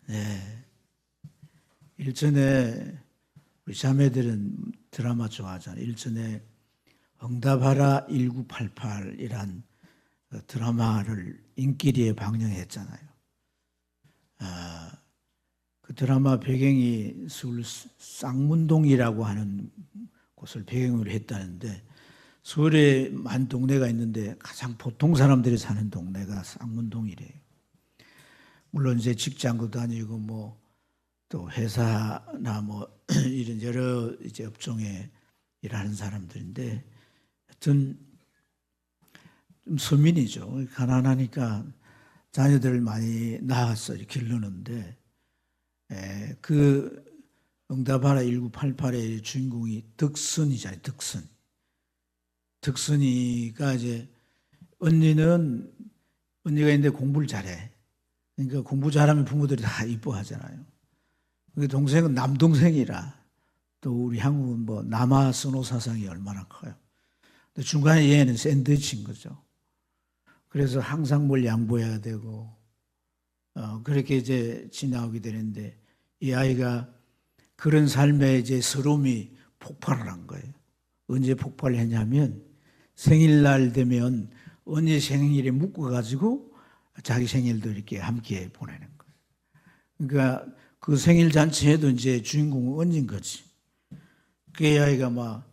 네. 일전에 우리 자매들은 드라마 좋아하잖아요. 일전에 응답하라 1988이란 드라마를 인기리에 방영했잖아요. 그 드라마 배경이 서울 쌍문동이라고 하는 곳을 배경으로 했다는데, 서울에 만 동네가 있는데 가장 보통 사람들이 사는 동네가 쌍문동이래요. 물론 이제 직장도 다니고 뭐 또 회사나 뭐 이런 여러 이제 업종에 일하는 사람들인데, 하여튼 좀 서민이죠. 가난하니까 자녀들을 많이 낳아서 기르는데, 그 응답하라 1988의 주인공이 덕선이잖아요. 덕선이가 이제 언니가 있는데 공부를 잘해. 그러니까 공부 잘하면 부모들이 다 이뻐하잖아요. 동생은 남동생이라, 또 우리 한국은 뭐 남아 선호 사상이 얼마나 커요. 근데 중간에 얘는 샌드위치인 거죠. 그래서 항상 뭘 양보해야 되고, 그렇게 이제 지나오게 되는데, 이 아이가 그런 삶에 이제 서러움이 폭발을 한 거예요. 언제 폭발했냐면, 생일날 되면 언니 생일에 묶어가지고 자기 생일도 이렇게 함께 보내는 거예요. 그러니까 그 생일 잔치에도 이제 주인공은 언니인 거지. 그 아이가 막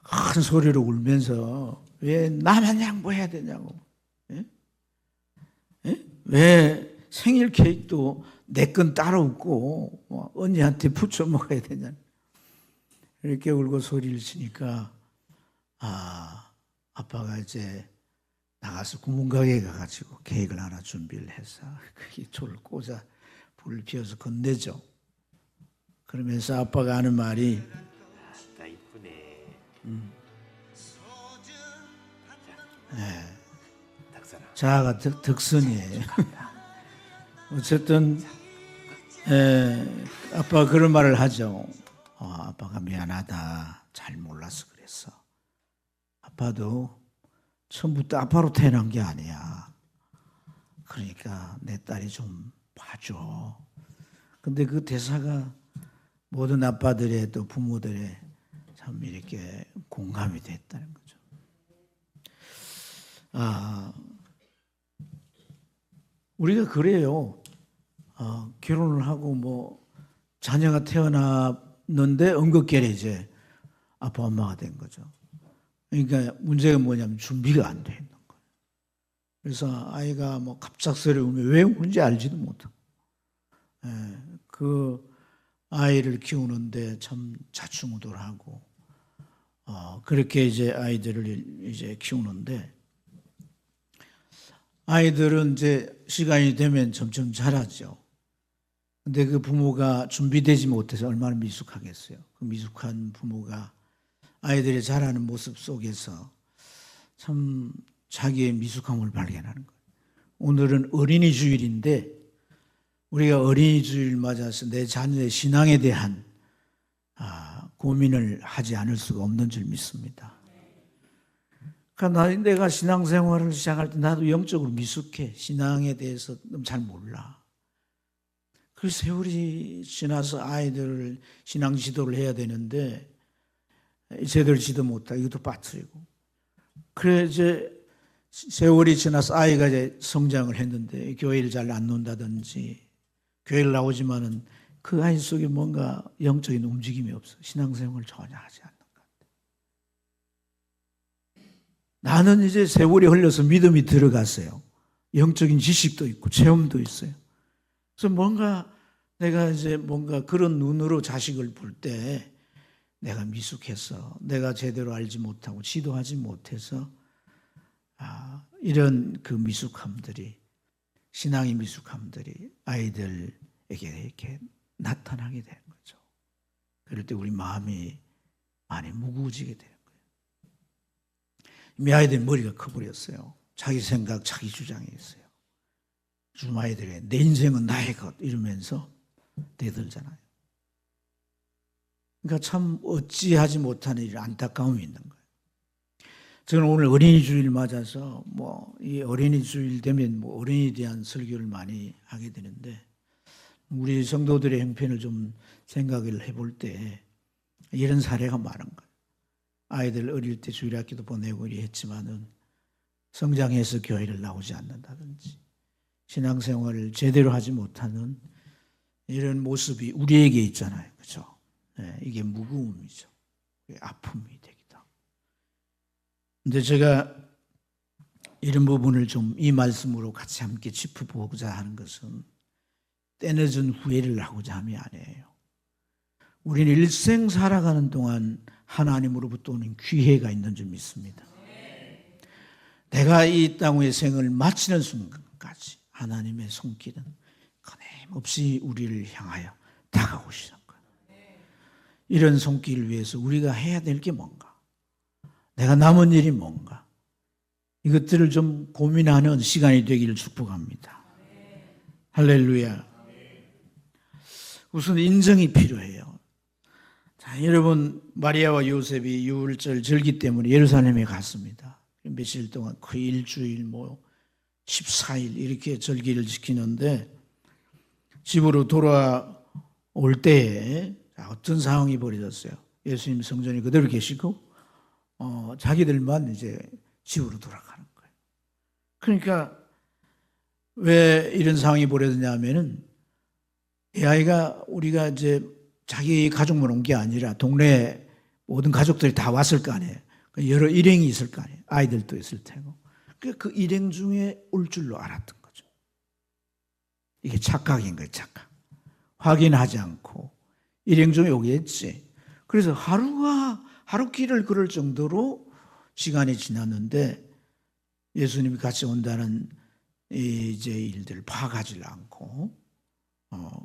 큰 소리로 울면서 왜 나만 양보해야 되냐고. 예? 예? 왜 생일 케이크도 내 건 따로 없고 언니한테 붙여 먹어야 되냐. 이렇게 울고 소리를 치니까 아빠가 이제 나가서 구멍가게에 가가지고 케이크를 하나 준비를 해서 거기 졸을 꽂아 불을 피워서 건네죠. 그러면서 아빠가 하는 말이, 나 이쁘네. 자아가 덕선이에요. 어쨌든 아빠가 그런 말을 하죠. 아빠가 미안하다. 잘 몰라서 그랬어. 아빠도 처음부터 아빠로 태어난 게 아니야. 그러니까 내 딸이 좀 봐줘. 근데 그 대사가 모든 아빠들의 또 부모들의 참 이렇게 공감이 됐다는 거죠. 우리가 그래요. 결혼을 하고 뭐 자녀가 태어났는데 엉겁결에 이제 아빠 엄마가 된 거죠. 그러니까 문제가 뭐냐면 준비가 안 돼 있는 거예요. 그래서 아이가 뭐 갑작스레 울면 왜 우는지 알지도 못하고, 그 아이를 키우는데 참 자충우돌하고, 그렇게 이제 아이들을 이제 키우는데, 아이들은 이제 시간이 되면 점점 자라죠. 근데 그 부모가 준비되지 못해서 얼마나 미숙하겠어요. 그 미숙한 부모가 아이들이 자라는 모습 속에서 참 자기의 미숙함을 발견하는 거예요. 오늘은 어린이 주일인데, 우리가 어린이 주일 맞아서 내 자녀의 신앙에 대한 고민을 하지 않을 수가 없는 줄 믿습니다. 그러니까 내가 신앙생활을 시작할 때 나도 영적으로 미숙해. 신앙에 대해서 너무 잘 몰라. 그 세월이 지나서 아이들을 신앙 지도를 해야 되는데 제대로 지도 못하고 이것도 빠뜨리고, 그래 이제 세월이 지나서 아이가 이제 성장을 했는데 교회를 잘 안 논다든지, 교회를 나오지만은 그 아이 속에 뭔가 영적인 움직임이 없어. 신앙생활을 전혀 하지 않는 것 같아. 나는 이제 세월이 흘러서 믿음이 들어갔어요. 영적인 지식도 있고 체험도 있어요. 그래서 뭔가 내가 이제 뭔가 그런 눈으로 자식을 볼 때 내가 미숙해서, 내가 제대로 알지 못하고 지도하지 못해서 이런 그 미숙함들이, 신앙의 미숙함들이 아이들에게 이렇게 나타나게 되는 거죠. 그럴 때 우리 마음이 많이 무거워지게 되는 거예요. 이미 아이들 머리가 커버렸어요. 자기 생각, 자기 주장이 있어요. 요즘 아이들이 내 인생은 나의 것 이러면서 대들잖아요. 그러니까 참 어찌하지 못하는 일, 안타까움이 있는 거예요. 저는 오늘 어린이 주일 맞아서 이 어린이 주일 되면 어린이에 대한 설교를 많이 하게 되는데, 우리 성도들의 형편을 좀 생각을 해볼 때 이런 사례가 많은 거예요. 아이들 어릴 때 주일학교도 보내고 이리 했지만은 성장해서 교회를 나오지 않는다든지 신앙생활을 제대로 하지 못하는 이런 모습이 우리에게 있잖아요. 그렇죠? 네, 이게 무거움이죠. 아픔이 되기도. 근데 제가 이런 부분을 좀 이 말씀으로 같이 함께 짚어보고자 하는 것은 때늦은 후회를 하고자 함이 아니에요. 우리는 일생 살아가는 동안 하나님으로부터 오는 기회가 있는 줄 믿습니다. 내가 이 땅의 생을 마치는 순간까지 하나님의 손길은 끊임없이 우리를 향하여 다가오시는 거예요. 이런 손길을 위해서 우리가 해야 될 게 뭔가? 내가 남은 일이 뭔가? 이것들을 좀 고민하는 시간이 되기를 축복합니다. 할렐루야. 우선 인정이 필요해요. 자, 여러분 마리아와 요셉이 유월절 절기 때문에 예루살렘에 갔습니다. 며칠 동안 거의 일주일 14일 이렇게 절기를 지키는데 집으로 돌아올 때에 어떤 상황이 벌어졌어요. 예수님 성전에 그대로 계시고 자기들만 이제 집으로 돌아가는 거예요. 그러니까 왜 이런 상황이 벌어졌냐면은 이 아이가 우리가 이제 자기 가족만 온 게 아니라 동네 모든 가족들이 다 왔을 거 아니에요. 여러 일행이 있을 거 아니에요. 아이들도 있을 테고. 그 일행 중에 올 줄로 알았던 거죠. 이게 착각인 거예요. 착각. 확인하지 않고 일행 중에 오겠지. 그래서 하루 길을 걸을 정도로 시간이 지났는데 예수님이 같이 온다는 이제 일들을 파악하지 않고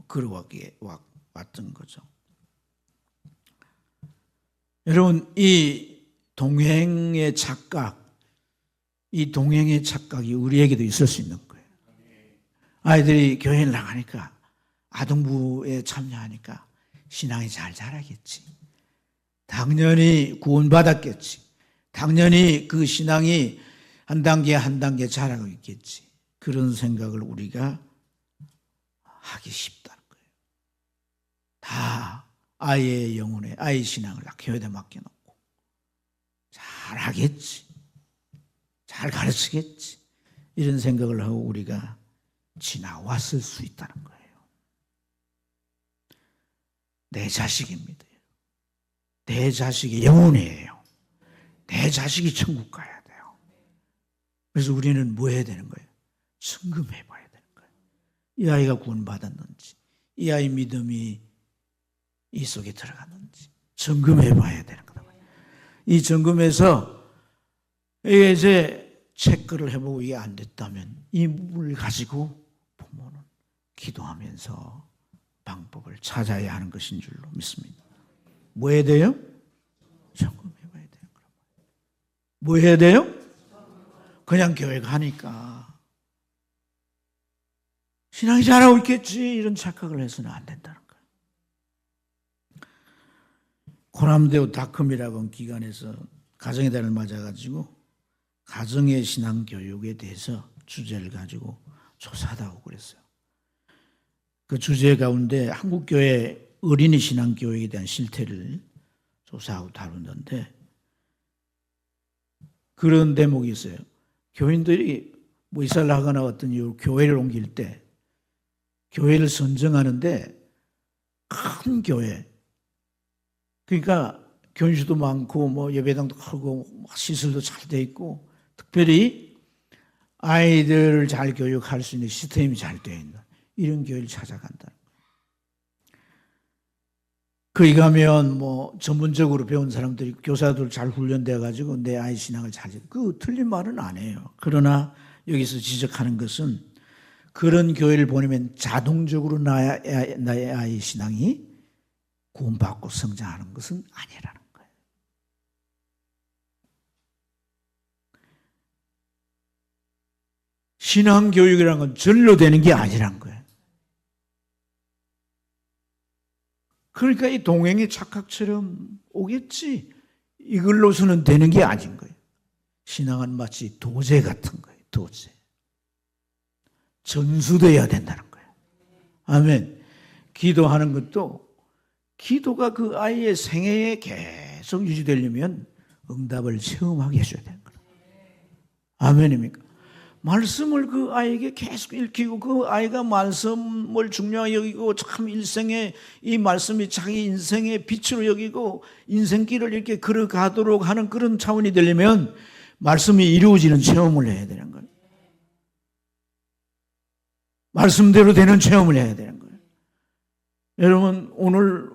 걸어왔기에 왔던 거죠. 여러분, 이 동행의 착각, 이 동행의 착각이 우리에게도 있을 수 있는 거예요. 아이들이 교회에 나가니까 아동부에 참여하니까 신앙이 잘 자라겠지. 당연히 구원받았겠지. 당연히 그 신앙이 한 단계 한 단계 자라고 있겠지. 그런 생각을 우리가 하기 쉽다는 거예요. 다 아이의 영혼에 아이 신앙을 교회에 맡겨놓고 잘 하겠지. 잘 가르치겠지. 이런 생각을 하고 우리가 지나왔을 수 있다는 거예요. 내 자식입니다. 내 자식이 영혼이에요. 내 자식이 천국 가야 돼요. 그래서 우리는 뭐 해야 되는 거예요? 점검해 봐야 되는 거예요. 이 아이가 구원받았는지, 이 아이 믿음이 이 속에 들어갔는지 점검해 봐야 되는 거예요. 이 점검에서 이제 체크를 해보고 이게 안 됐다면 이 부분을 가지고 부모는 기도하면서 방법을 찾아야 하는 것인 줄로 믿습니다. 뭐 해야 돼요? 점검해 봐야 돼요. 뭐 해야 돼요? 그냥 교회 가니까 신앙이 잘하고 있겠지 이런 착각을 해서는 안 된다는 거예요. 코람데오닷컴이라고 하는 기관에서 가정의 달을 맞아가지고 가정의 신앙 교육에 대해서 주제를 가지고 조사하고 그랬어요. 그 주제 가운데 한국교회 어린이 신앙 교육에 대한 실태를 조사하고 다루는데 그런 대목이 있어요. 교인들이 뭐 이사를 하거나 어떤 이유로 교회를 옮길 때 교회를 선정하는데 큰 교회 그러니까 교인수도 많고 뭐 예배당도 크고 시설도 잘 돼 있고 특별히 아이들을 잘 교육할 수 있는 시스템이 잘 되어 있는 이런 교회를 찾아간다. 거기 가면 뭐 전문적으로 배운 사람들이 교사들 잘 훈련돼 가지고 내 아이 신앙을 잘 그 틀린 말은 안 해요. 그러나 여기서 지적하는 것은 그런 교회를 보내면 자동적으로 나의 아이 신앙이 구원받고 성장하는 것은 아니라는 거예요. 신앙교육이라는 건 절로 되는 게 아니란 거예요. 그러니까 이 동행의 착각처럼 오겠지. 이걸로서는 되는 게 아닌 거예요. 신앙은 마치 도제 같은 거예요. 도제. 전수되어야 된다는 거예요. 아멘. 기도하는 것도 기도가 그 아이의 생애에 계속 유지되려면 응답을 체험하게 해줘야 되는 거예요. 아멘입니까? 말씀을 그 아이에게 계속 읽히고 그 아이가 말씀을 중요하게 여기고 참 일생에 이 말씀이 자기 인생의 빛으로 여기고 인생길을 이렇게 걸어가도록 하는 그런 차원이 되려면 말씀이 이루어지는 체험을 해야 되는 거예요. 말씀대로 되는 체험을 해야 되는 거예요. 여러분, 오늘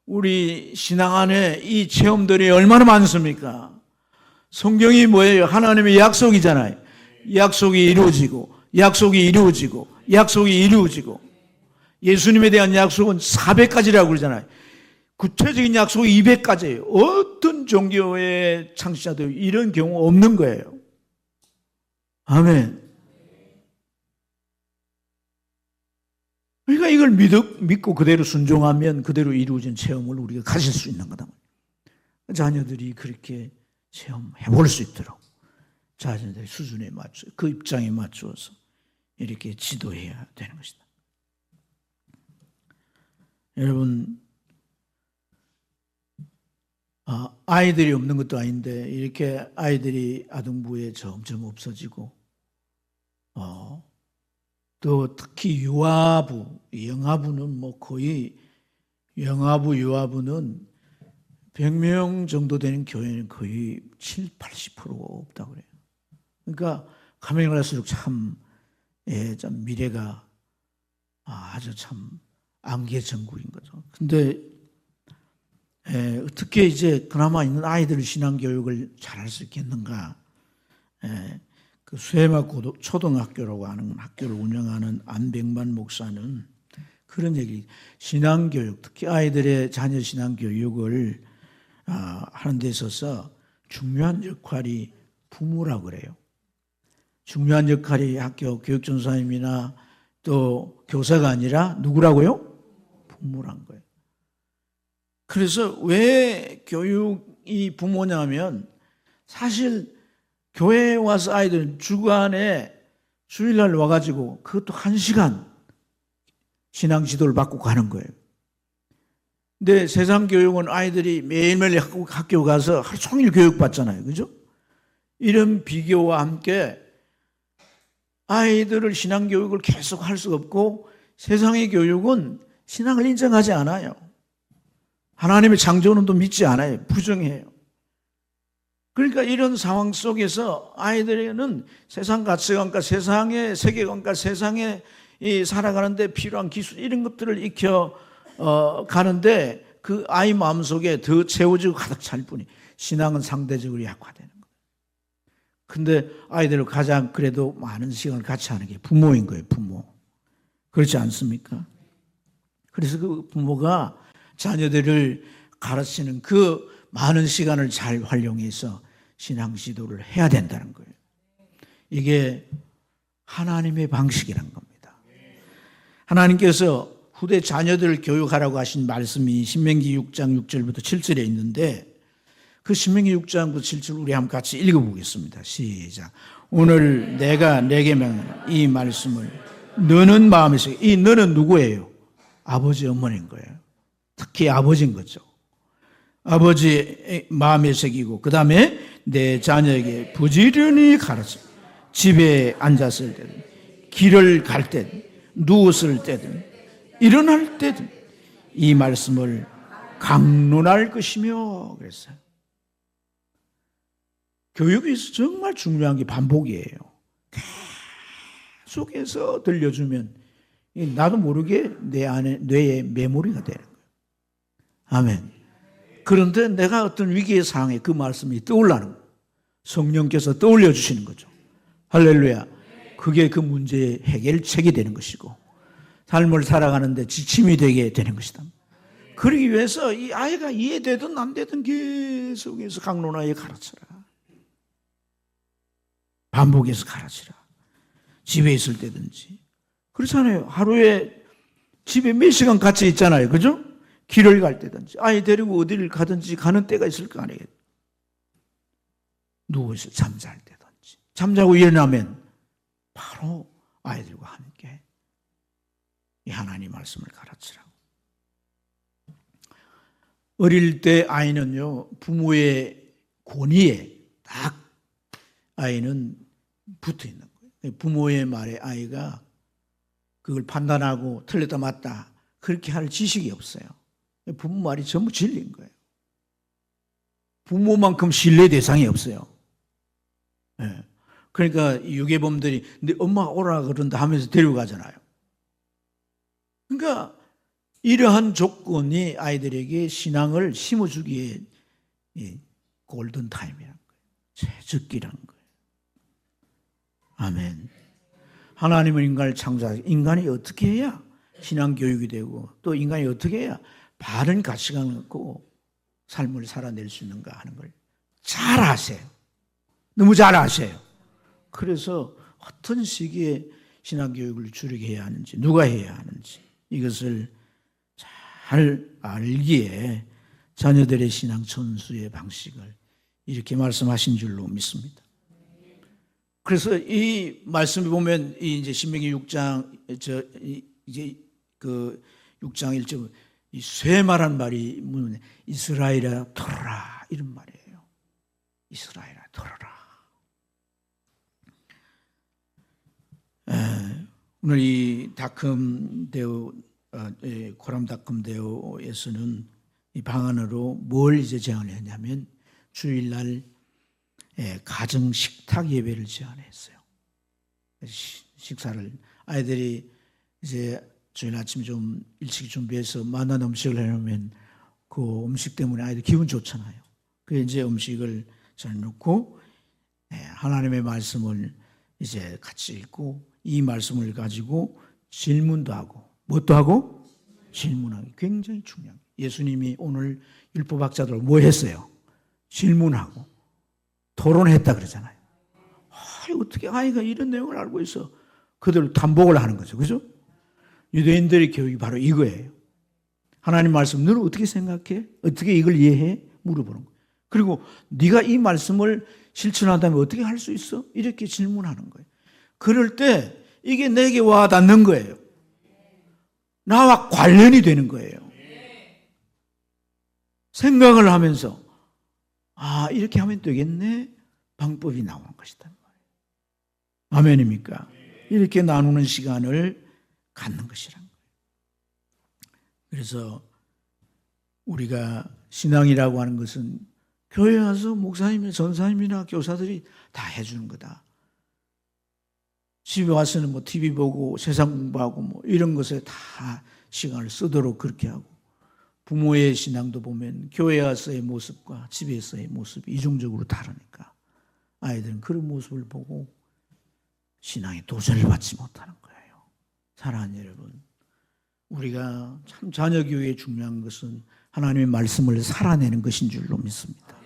우리 신앙 안에 이 체험들이 얼마나 많습니까? 성경이 뭐예요? 하나님의 약속이잖아요. 약속이 이루어지고 약속이 이루어지고 약속이 이루어지고 예수님에 대한 약속은 400가지라고 그러잖아요. 구체적인 약속이 200가지예요. 어떤 종교의 창시자도 이런 경우 없는 거예요. 아멘. 그러니까 이걸 믿고 그대로 순종하면 그대로 이루어진 체험을 우리가 가질 수 있는 거다. 자녀들이 그렇게 체험해 볼 수 있도록 자녀들의 수준에 맞춰 그 입장에 맞추어서 이렇게 지도해야 되는 것이다. 여러분, 아이들이 없는 것도 아닌데 이렇게 아이들이 아동부에 점점 없어지고 또 특히 유아부, 영아부는 뭐 거의 영아부, 유아부는 100명 정도 되는 교회는 거의 70-80%가 없다고 그래요. 그러니까 가면 갈수록 참 미래가 아주 참 안개전국인 거죠. 근데 어떻게 이제 그나마 있는 아이들 신앙교육을 잘할 수 있겠는가? 그 수혜막 초등학교라고 하는 학교를 운영하는 안백만 목사는 그런 얘기, 신앙교육, 특히 아이들의 자녀 신앙교육을 하는 데 있어서 중요한 역할이 부모라고 그래요. 중요한 역할이 학교 교육전사님이나 또 교사가 아니라 누구라고요? 부모란 거예요. 그래서 왜 교육이 부모냐면 사실 교회에 와서 아이들은 주간에 주일날 와가지고 그것도 1시간 신앙 지도를 받고 가는 거예요. 근데 세상 교육은 아이들이 매일매일 학교 가서 하루 종일 교육받잖아요. 그죠? 이런 비교와 함께 아이들을 신앙 교육을 계속 할 수 없고 세상의 교육은 신앙을 인정하지 않아요. 하나님의 창조론도 믿지 않아요. 부정해요. 그러니까 이런 상황 속에서 아이들에게는 세상 가치관과 세상의 세계관과 세상에 살아가는데 필요한 기술 이런 것들을 익혀 가는데 그 아이 마음속에 더 채워지고 가득 찰 뿐이 신앙은 상대적으로 약화되는 거예요. 근데 아이들을 가장 그래도 많은 시간을 같이 하는 게 부모인 거예요. 부모. 그렇지 않습니까? 그래서 그 부모가 자녀들을 가르치는 그 많은 시간을 잘 활용해서 신앙 지도를 해야 된다는 거예요. 이게 하나님의 방식이란 겁니다. 하나님께서 후대 자녀들을 교육하라고 하신 말씀이 신명기 6장 6절부터 7절에 있는데 그 신명기 6장부터 7절 우리 한번 같이 읽어보겠습니다. 시작. 오늘 내가 내게 명한 이 말씀을 너는 마음에서, 이 너는 누구예요? 아버지 어머니인 거예요. 특히 아버지인 거죠. 아버지 마음에 새기고 그 다음에 내 자녀에게 부지런히 가르쳐 집에 앉았을 때든 길을 갈 때든 누웠을 때든 일어날 때든 이 말씀을 강론할 것이며 그랬어요. 교육에서 정말 중요한 게 반복이에요. 계속해서 들려주면 나도 모르게 내 안에 뇌에 메모리가 되는 거예요. 아멘. 그런데 내가 어떤 위기의 상황에 그 말씀이 떠올라는 거예요. 성령께서 떠올려 주시는 거죠. 할렐루야. 그게 그 문제의 해결책이 되는 것이고 삶을 살아가는데 지침이 되게 되는 것이다. 그러기 위해서 이 아이가 이해되든 안 되든 계속해서 강론하여 가르쳐라. 반복해서 가르치라. 집에 있을 때든지. 그렇잖아요. 하루에 집에 몇 시간 같이 있잖아요. 그죠? 길을 갈 때든지 아이 데리고 어디를 가든지 가는 때가 있을 거 아니에요. 누워서 잠잘 때든지 잠자고 일어나면 바로 아이들과 함께 이 하나님 말씀을 가르치라고. 어릴 때 아이는요, 부모의 권위에 딱 아이는 붙어 있는 거예요. 부모의 말에 아이가 그걸 판단하고 틀렸다 맞다 그렇게 할 지식이 없어요. 부모 말이 전부 진리인 거예요. 부모만큼 신뢰 대상이 없어요. 네. 그러니까 유괴범들이 네 엄마 오라 그런다 하면서 데려가잖아요. 그러니까 이러한 조건이 아이들에게 신앙을 심어주기에 골든 타임이라는 거예요. 최적기라는 거예요. 아멘. 하나님은 인간을 창조하시고 인간이 어떻게 해야 신앙 교육이 되고 또 인간이 어떻게 해야 바른 가치관을 갖고 삶을 살아낼 수 있는가 하는 걸 잘 아세요. 너무 잘 아세요. 그래서 어떤 시기에 신앙 교육을 주르게 해야 하는지 누가 해야 하는지 이것을 잘 알기에 자녀들의 신앙 전수의 방식을 이렇게 말씀하신 줄로 믿습니다. 그래서 이 말씀을 보면 이제 신명기 6장 이제 그 6장 1절 이 쇠말한 말이 뭐냐 이스라엘아 들어라 이런 말이에요. 이스라엘아 들어라. 오늘 이 다컴 대우 코람 다컴 대우에서는 이 방안으로 뭘 이제 제안을 했냐면 주일날 가정 식탁 예배를 제안했어요. 식사를 아이들이 이제 주일 아침 좀 일찍 준비해서 맛난 음식을 해놓으면 그 음식 때문에 아이들 기분 좋잖아요. 그래서 이제 음식을 잘 놓고 하나님의 말씀을 이제 같이 읽고 이 말씀을 가지고 질문도 하고 뭣도 하고 질문하기 굉장히 중요합니다. 예수님이 오늘 율법학자들 뭐 했어요? 질문하고 토론했다 그러잖아요. 어떻게 아이가 이런 내용을 알고 있어? 그들 반복을 하는 거죠. 그죠? 유대인들의 교육이 바로 이거예요. 하나님 말씀 너는 어떻게 생각해? 어떻게 이걸 이해해? 물어보는 거예요. 그리고 네가 이 말씀을 실천한다면 어떻게 할 수 있어? 이렇게 질문하는 거예요. 그럴 때 이게 내게 와 닿는 거예요. 나와 관련이 되는 거예요. 생각을 하면서 이렇게 하면 되겠네? 방법이 나오는 것이다. 아멘입니까? 이렇게 나누는 시간을 갖는 것이란 거예요. 그래서 우리가 신앙이라고 하는 것은 교회 와서 목사님이나 전사님이나 교사들이 다 해주는 거다. 집에 와서는 뭐 TV 보고 세상 공부하고 뭐 이런 것에 다 시간을 쓰도록 그렇게 하고 부모의 신앙도 보면 교회 와서의 모습과 집에서의 모습이 이중적으로 다르니까 아이들은 그런 모습을 보고 신앙에 도전을 받지 못하는 거예요. 사랑하는 여러분, 우리가 참 자녀 교육에 중요한 것은 하나님의 말씀을 살아내는 것인 줄로 믿습니다.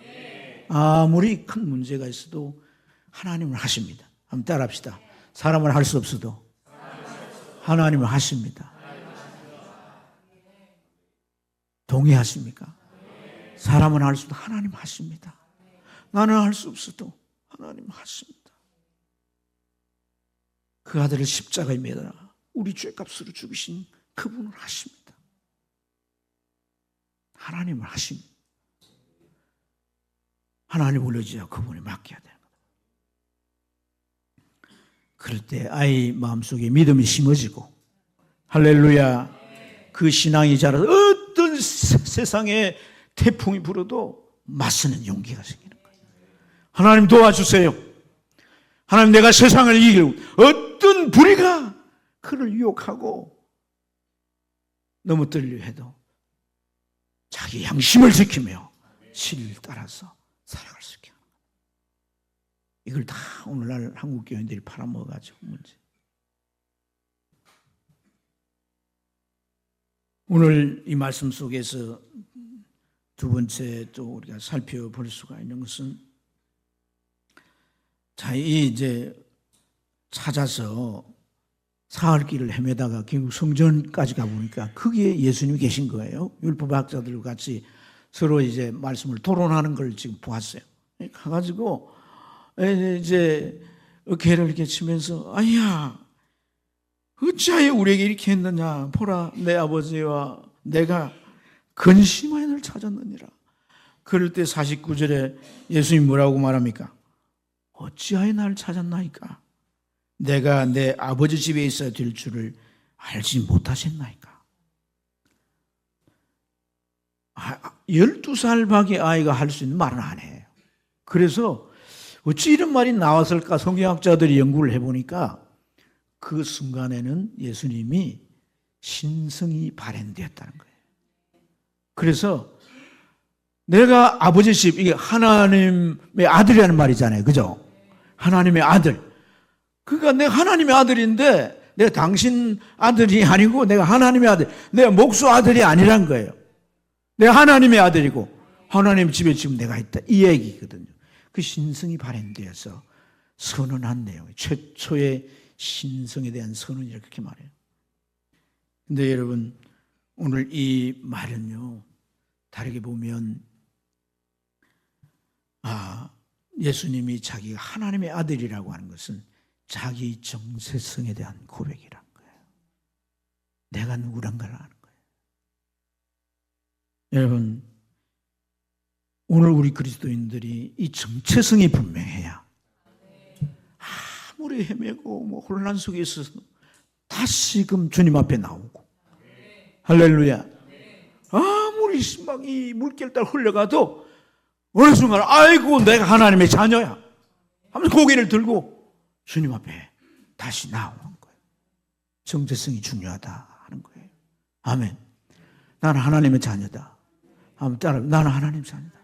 아무리 큰 문제가 있어도 하나님을 하십니다. 한번 따라합시다. 사람을 할 수 없어도 하나님을 하십니다. 동의하십니까? 사람은 할 수도 하나님 하십니다. 나는 할 수 없어도 하나님 하십니다. 그 아들을 십자가에 매달아 우리 죄값으로 죽이신 그분을 하십니다. 하나님을 하십니다. 하나님을 의지하고 그분에 맡겨야 되는 거다. 그럴 때 아이 마음속에 믿음이 심어지고 할렐루야 그 신앙이 자라서 어떤 세상에 태풍이 불어도 맞서는 용기가 생기는 거예요. 하나님 도와주세요. 하나님 내가 세상을 이기고 어떤 불의가 그를 유혹하고 넘어뜨리려 해도 자기 양심을 지키며 진리를 따라서 살아갈 수 있게 하는 거예요. 이걸 다 오늘날 한국 교인들이 팔아먹어가지고 문제. 오늘 이 말씀 속에서 두 번째 또 우리가 살펴볼 수가 있는 것은 이 이제 찾아서 사흘 길을 헤매다가 결국 성전까지 가보니까 거기에 예수님이 계신 거예요. 율법학자들과 같이 서로 이제 말씀을 토론하는 걸 지금 보았어요. 가가지고 이제 어깨를 이렇게 치면서 아야 어찌하여 우리에게 이렇게 했느냐 보라 내 아버지와 내가 근심하여 널 찾았느니라. 그럴 때 49절에 예수님이 뭐라고 말합니까? 어찌하여 나를 찾았나이까? 내가 내 아버지 집에 있어야 될 줄을 알지 못하셨나이까? 12살 밖에 아이가 할 수 있는 말은 안 해요. 그래서 어찌 이런 말이 나왔을까? 성경학자들이 연구를 해보니까 그 순간에는 예수님이 신성이 발현되었다는 거예요. 그래서 내가 아버지 집, 이게 하나님의 아들이라는 말이잖아요. 그죠? 하나님의 아들. 그러니까 내가 하나님의 아들인데 내가 당신 아들이 아니고 내가 하나님의 아들, 내가 목수 아들이 아니란 거예요. 내가 하나님의 아들이고 하나님 집에 지금 내가 있다. 이 얘기거든요. 그 신성이 발현되어서 선언한 내용, 최초의 신성에 대한 선언이라 그렇게 말해요. 근데 여러분, 오늘 이 말은요, 다르게 보면 예수님이 자기가 하나님의 아들이라고 하는 것은 자기 정체성에 대한 고백이란 거예요. 내가 누구란가를 아는 거예요. 여러분, 오늘 우리 그리스도인들이 이 정체성이 분명해야 아무리 헤매고 혼란 속에 있어서 다시금 주님 앞에 나오고, 할렐루야. 아무리 막 이 물결 따라 흘러가도 어느 순간 아이고 내가 하나님의 자녀야 하면서 고개를 들고 주님 앞에 다시 나오는 거예요. 정체성이 중요하다 하는 거예요. 아멘. 나는 하나님의 자녀다. 한번 따라, 나는 하나님 자녀다.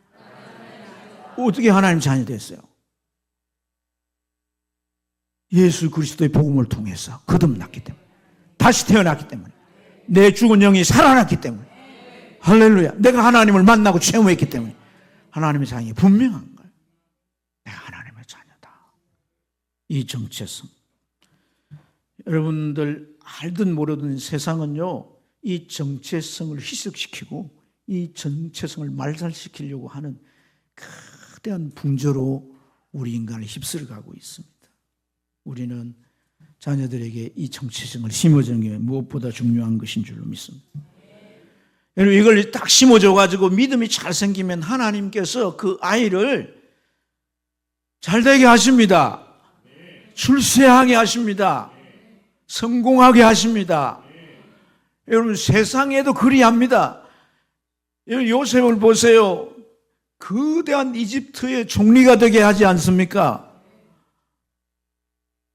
어떻게 하나님 자녀 됐어요? 예수 그리스도의 복음을 통해서 거듭났기 때문에, 다시 태어났기 때문에, 내 죽은 영이 살아났기 때문에, 할렐루야. 내가 하나님을 만나고 체험했기 때문에 하나님의 자녀이 분명한 거예요. 내가 하나님의 자녀다. 이 정체성. 여러분들 알든 모르든 세상은요, 이 정체성을 희석시키고 이 정체성을 말살시키려고 하는 거대한 붕저로 우리 인간을 휩쓸어가고 있습니다. 우리는 자녀들에게 이 정체성을 심어주는 게 무엇보다 중요한 것인 줄로 믿습니다. 여러분, 이걸 딱 심어줘가지고 믿음이 잘 생기면 하나님께서 그 아이를 잘 되게 하십니다. 출세하게 하십니다. 성공하게 하십니다. 여러분, 세상에도 그리합니다. 요셉을 보세요. 거대한 이집트의 총리가 되게 하지 않습니까?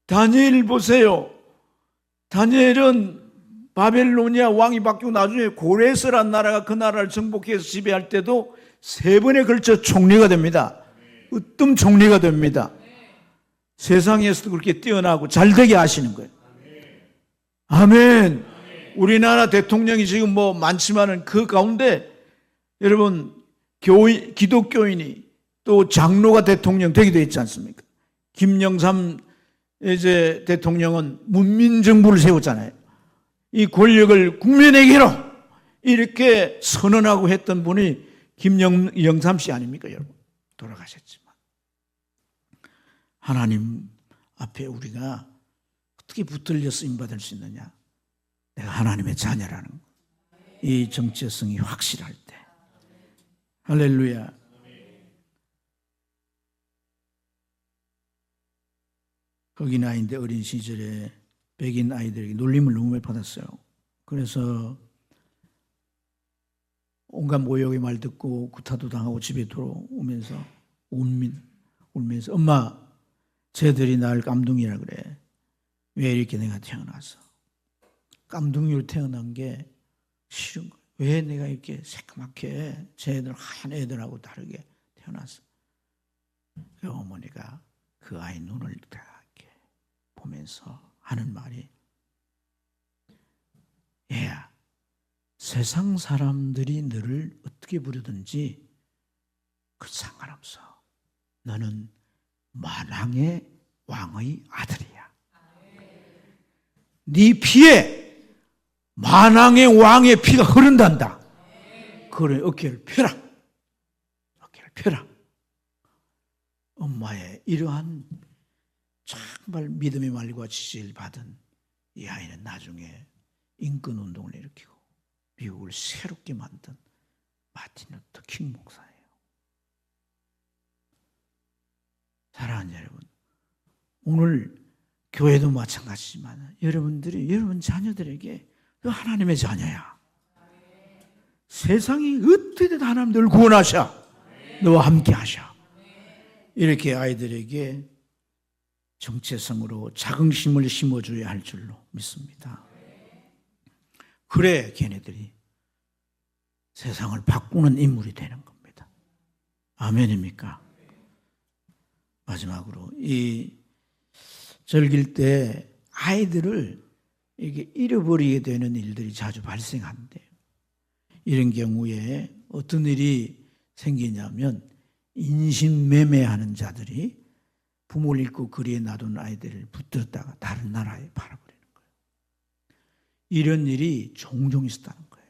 다니엘 보세요. 다니엘은 바벨로니아 왕이 바뀌고 나중에 고레스라는 나라가 그 나라를 정복해서 지배할 때도 3번에 걸쳐 총리가 됩니다. 으뜸 총리가 됩니다. 세상에서도 그렇게 뛰어나고 잘 되게 하시는 거예요. 아멘. 우리나라 대통령이 지금 뭐 많지만은 그 가운데 여러분, 기독교인이 또 장로가 대통령 되기도 했지 않습니까? 김영삼 이제 대통령은 문민정부를 세웠잖아요. 이 권력을 국민에게로 이렇게 선언하고 했던 분이 김영삼 씨 아닙니까, 여러분? 돌아가셨지만. 하나님 앞에 우리가 어떻게 붙들려 쓰임받을 수 있느냐? 내가 하나님의 자녀라는 이 정체성이 확실할 때. 할렐루야. 흑인 아이인데 어린 시절에 백인 아이들에게 놀림을 너무 많이 받았어요. 그래서 온갖 모욕의 말 듣고 구타도 당하고 집에 돌아오면서 울면서 엄마, 쟤들이 날 깜둥이라 그래. 왜 이렇게 내가 태어나서 깜둥이로 태어난 게 싫은 거예요. 왜 내가 이렇게 새까맣게 쟤들 하얀 애들하고 다르게 태어났어? 그 어머니가 그 아이 눈을 이렇게 보면서 하는 말이, 얘야, 세상 사람들이 너를 어떻게 부르든지 그 상관없어. 너는 만왕의 왕의 아들이야. 네 피에 만왕의 왕의 피가 흐른단다. 그래, 어깨를 펴라. 어깨를 펴라. 엄마의 이러한 정말 믿음의 말과 지지를 받은 이 아이는 나중에 인권운동을 일으키고 미국을 새롭게 만든 마틴 루터 킹 목사예요. 사랑하는 여러분, 오늘 교회도 마찬가지지만 여러분들이 여러분 자녀들에게 너 하나님의 자녀야. 세상이 어떻게든 하나님 널 구원하셔. 너와 함께 하셔. 이렇게 아이들에게 정체성으로 자긍심을 심어줘야 할 줄로 믿습니다. 그래 걔네들이 세상을 바꾸는 인물이 되는 겁니다. 아멘입니까? 마지막으로 이 절길 때 아이들을 이게 잃어버리게 되는 일들이 자주 발생한대요. 이런 경우에 어떤 일이 생기냐면 인신매매하는 자들이 부모를 잃고 거리에 놔둔 아이들을 붙들었다가 다른 나라에 팔아버리는 거예요. 이런 일이 종종 있었다는 거예요.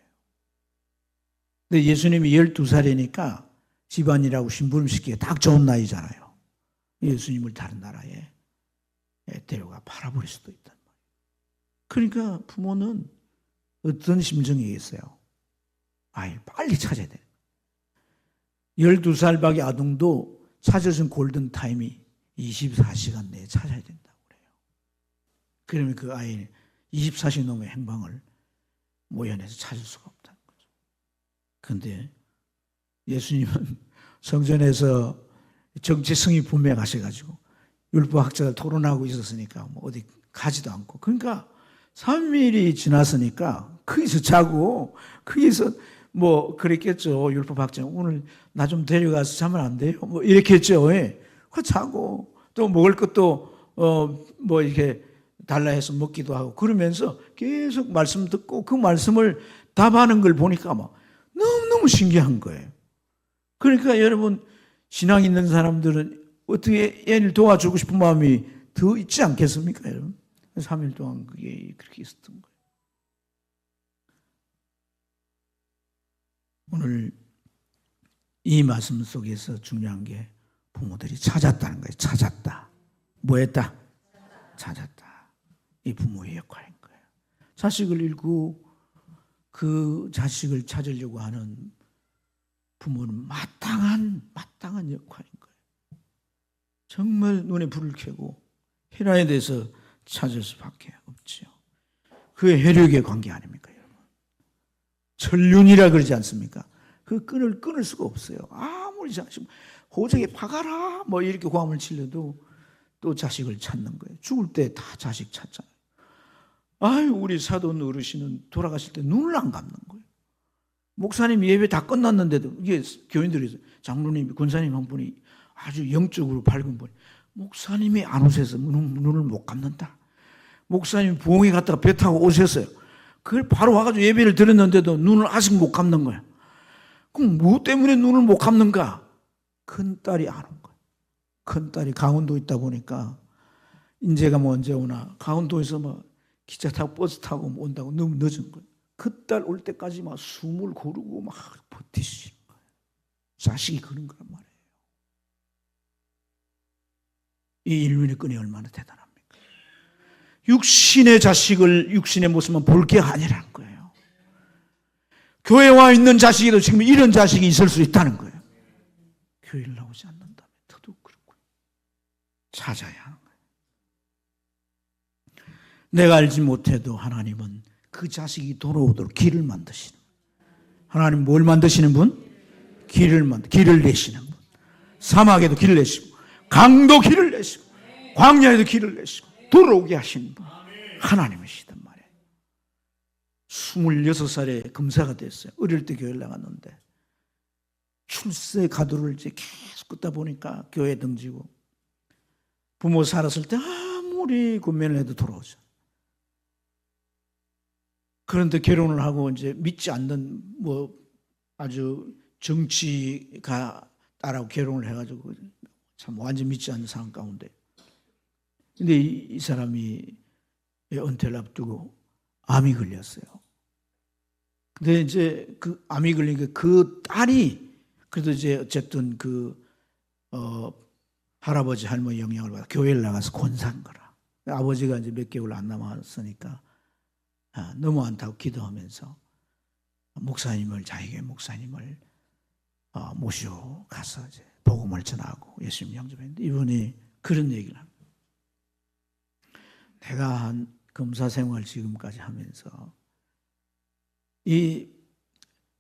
근데 예수님이 12살이니까 집안이라고 심부름시키기에 딱 좋은 나이잖아요. 예수님을 다른 나라에 데려가 팔아버릴 수도 있단 말이에요. 그러니까 부모는 어떤 심정이겠어요? 아이를 빨리 찾아야 돼요. 12살 밖에 아동도 찾아준 골든타임이 24시간 내에 찾아야 된다고 그래요. 그러면 그 아이는 24시간 넘게 행방을 모연해서 찾을 수가 없다는 거죠. 그런데 예수님은 성전에서 정체성이 분명하셔가지고 율법학자들 토론하고 있었으니까 뭐 어디 가지도 않고, 그러니까 3일이 지났으니까 거기서 자고 거기서 뭐 그랬겠죠. 율법학자 오늘 나 좀 데려가서 자면 안 돼요? 뭐 이렇게 했죠. 예. 그 자고 또 먹을 것도 뭐 이렇게 달라 해서 먹기도 하고 그러면서 계속 말씀 듣고 그 말씀을 답하는 걸 보니까 막 너무너무 신기한 거예요. 그러니까 여러분 신앙 있는 사람들은 어떻게 애를 도와주고 싶은 마음이 더 있지 않겠습니까, 여러분? 3일 동안 그게 그렇게 있었던 거예요. 오늘 이 말씀 속에서 중요한 게 부모들이 찾았다는 거예요. 찾았다. 뭐 했다? 찾았다. 이 부모의 역할인 거예요. 자식을 잃고 그 자식을 찾으려고 하는 부모는 마땅한 역할인 거예요. 정말 눈에 불을 켜고 혜라에 대해서 찾을 수밖에 없지요. 그의 혈육의 관계 아닙니까, 여러분? 전륜이라 그러지 않습니까? 그 끈을 끊을 수가 없어요. 아무리 자식 호적에 박아라 뭐 이렇게 고함을 치려도 또 자식을 찾는 거예요. 죽을 때 다 자식 찾잖아요. 아유, 우리 사돈 어르신은 돌아가실 때 눈을 안 감는 거예요. 목사님 예배 다 끝났는데도 이게 교인들이 장로님, 권사님 한 분이 아주 영적으로 밝은 분이 목사님이 안 오셔서 눈을 못 감는다. 목사님 부흥회 갔다가 배 타고 오셨어요. 그걸 바로 와가지고 예배를 드렸는데도 눈을 아직 못 감는 거야. 그럼 뭐 때문에 눈을 못 감는가? 큰딸이 안 온 거야. 큰딸이 강원도에 있다 보니까 인제가 뭐 언제 오나 강원도에서 뭐 기차 타고 버스 타고 온다고 너무 늦은 거야. 그 딸 올 때까지 막 숨을 고르고 막 버티시는 거예요. 자식이 그런 거란 말이에요. 이 인륜의 끈이 얼마나 대단합니까? 육신의 자식을 육신의 모습만 볼 게 아니라는 거예요. 교회에 와 있는 자식에도 지금 이런 자식이 있을 수 있다는 거예요. 교회를 나오지 않는다면 더더욱 그렇고요. 찾아야 하는 거예요. 내가 알지 못해도 하나님은 그 자식이 돌아오도록 길을 만드시는 분. 하나님 뭘 만드시는 분? 길을 내시는 분. 사막에도 길을 내시고 강도 길을 내시고 광야에도 길을 내시고 돌아오게 하시는 분 하나님이시단 말이에요. 26살에 검사가 됐어요. 어릴 때 교회를 나갔는데 출세 가도를 이제 계속 긋다 보니까 교회 등지고 부모 살았을 때 아무리 권면을 해도 돌아오죠. 그런데 결혼을 하고 이제 믿지 않는 뭐 아주 정치가 딸하고 결혼을 해가지고 참 완전 믿지 않는 상황 가운데. 근데 이 사람이 은퇴를 앞두고 암이 걸렸어요. 근데 이제 그 암이 걸리니까 그 딸이 그래도 이제 어쨌든 할아버지 할머니 영향을 받아 교회를 나가서 권사한 거라. 아버지가 이제 몇 개월 안 남았으니까 너무 안타고 기도하면서 자기의 목사님을 모시고 가서 이제 복음을 전하고 예수님 영접했는데 이분이 그런 얘기를 합니다. 내가 한 검사 생활 지금까지 하면서 이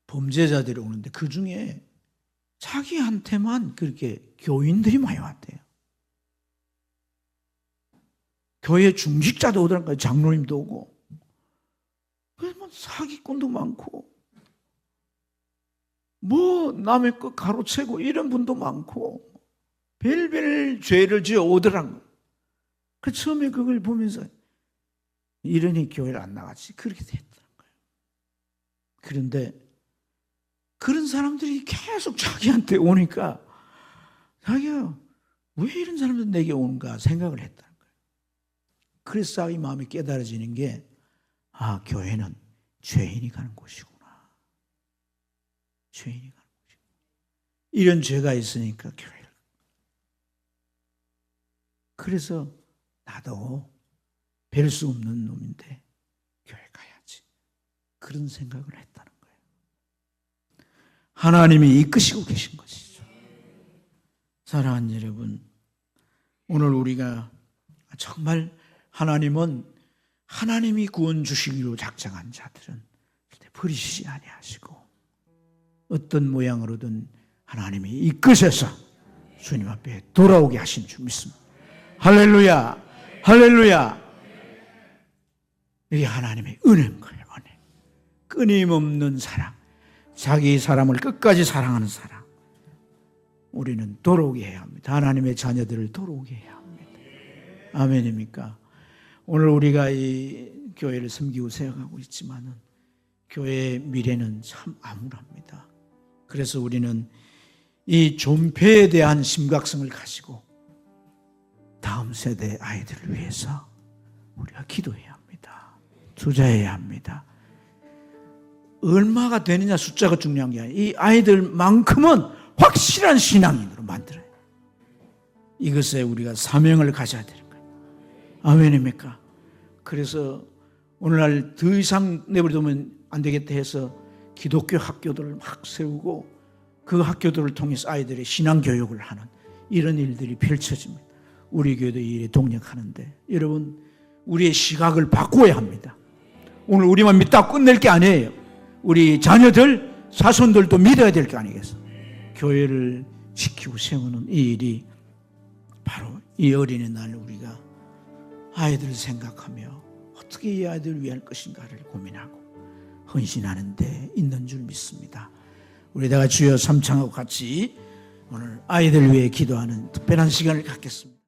범죄자들이 오는데 그 중에 자기한테만 그렇게 교인들이 많이 왔대요. 교회 중직자도 오더라고요. 장로님도 오고. 그래서 사기꾼도 많고 뭐 남의 것 가로채고 이런 분도 많고 별별 죄를 지어 오더라고요. 그 처음에 그걸 보면서 이러니 교회를 안 나가지 그렇게 됐다는 거예요. 그런데 그런 사람들이 계속 자기한테 오니까 자기가 왜 이런 사람들 내게 오는가 생각을 했다는 거예요. 그래서 자기 마음이 깨달아지는 게 교회는 죄인이 가는 곳이구나. 죄인이 가는 곳이구나. 이런 죄가 있으니까 교회를. 그래서 나도 뵐 수 없는 놈인데 교회 가야지. 그런 생각을 했다는 거예요. 하나님이 이끄시고 계신 것이죠. 사랑하는 여러분, 오늘 우리가 정말 하나님이 구원 주시기로 작정한 자들은 절대 버리시지 아니하시고 어떤 모양으로든 하나님이 이끄셔서 주님 앞에 돌아오게 하신 줄 믿습니다. 할렐루야, 할렐루야. 이게 하나님의 은혜인 거예요. 은혜. 끊임없는 사랑, 자기 사람을 끝까지 사랑하는 사랑. 우리는 돌아오게 해야 합니다. 하나님의 자녀들을 돌아오게 해야 합니다. 아멘입니까? 오늘 우리가 이 교회를 섬기고 세워가고 있지만은 교회의 미래는 참 암울합니다. 그래서 우리는 이 존폐에 대한 심각성을 가지고 다음 세대 아이들을 위해서 우리가 기도해야 합니다. 투자해야 합니다. 얼마가 되느냐 숫자가 중요한 게 아니라 이 아이들만큼은 확실한 신앙인으로 만들어요. 이것에 우리가 사명을 가져야 되는 거예요. 아멘입니까? 그래서 오늘날 더 이상 내버려두면 안 되겠다 해서 기독교 학교들을 막 세우고 그 학교들을 통해서 아이들의 신앙교육을 하는 이런 일들이 펼쳐집니다. 우리 교회도 이 일에 동력하는데 여러분 우리의 시각을 바꾸어야 합니다. 오늘 우리만 믿다고 끝낼 게 아니에요. 우리 자녀들, 자손들도 믿어야 될 게 아니겠어요. 교회를 지키고 세우는 이 일이 바로 이 어린이날 우리가 아이들을 생각하며 어떻게 이 아이들을 위할 것인가를 고민하고 헌신하는 데 있는 줄 믿습니다. 우리 다 주여 삼창하고 같이 오늘 아이들 위해 기도하는 특별한 시간을 갖겠습니다.